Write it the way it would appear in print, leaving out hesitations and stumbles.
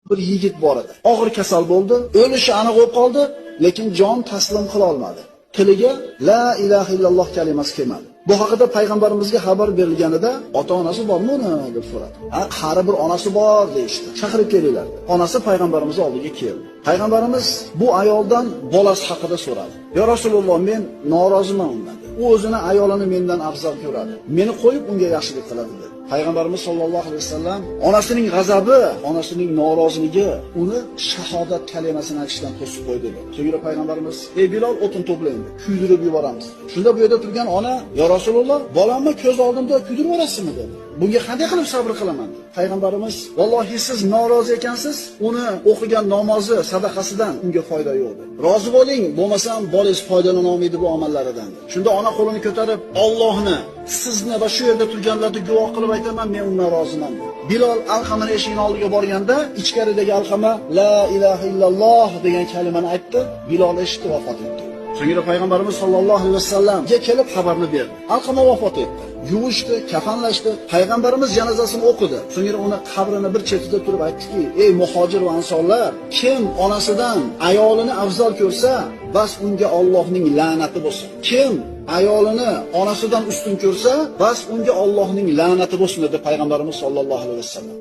bir yigit bor edi. Og'ir kasal bo'ldi, o'lishi aniq bo'lib qoldi, lekin jon taslim qila olmadi. Tiliga la ilaha illalloh kalimasi kelmadi. Bu haqida payg'ambarimizga xabar berilganida, ota-onasi bormi uni deb so'radi. Qari bir onasi bor deyishdi. Chaqirib kelinglar. Onasi payg'ambarimiz oldiga keldi. Payg'ambarimiz bu ayoldan bolasi haqida so'radi. "Ya Rasululloh, men noroziman undan." U o'zini ayolini mendan afzal ko'radi. Meni qo'yib unga yaxshilik qiladi dedi. Payg'ambarimiz sollallohu alayhi vasallam onasining g'azabi, onasining noroziligi uni shahodat kalimasini aytishdan to'sib qo'ydi dedi. So'ngra payg'ambarimiz: "Ey Bilol, o'tin to'plang, kuydirib yuboramiz." Shunda bu yerda turgan ona: "Ya Rasululloh, bolamni ko'z oldimda kuydirib yuborasizmi?" dedi. "Bunga qanday qilib sabr qilaman?" Payg'ambarimiz: "Vallohi siz norozi ekansiz, uni o'qigan namozi, sadaqasidan unga foyda yo'q dedi. Rozi bo'ling, bo'lmasam bolangiz foydalana olmaydi bu amallaridan." Shunda ona qo'lini ko'tarib, "Allohni, sizni va shu yerda turganlarni guvoh qilib aytaman, men undan roziman." Bilol Alqamani eshigining oldiga borganda, ichkaridagi Alqama la ilaha illalloh degan kalimani aytdi. Bilol eshitdi, vafot etdi. So'ngra payg'ambarimiz sollallohu alayhi vasallamga kelib xabarni berdi. Alqama vafot etdi. Yuvishdi, kafanlashdi. Payg'ambarimiz janozasini o'qidi. So'ngra uni qabrini bir chetida turib aytdiki: "Ey muhojir va ansorlar, kim onasidan ayolini afzal ko'rsa, bas unga Allohning la'nati bo'lsin. Kim ayolini onasidan ustun ko'rsa, bas unga Allohning la'nati bo'lsin" dedi payg'ambarimiz sollallohu alayhi vasallam.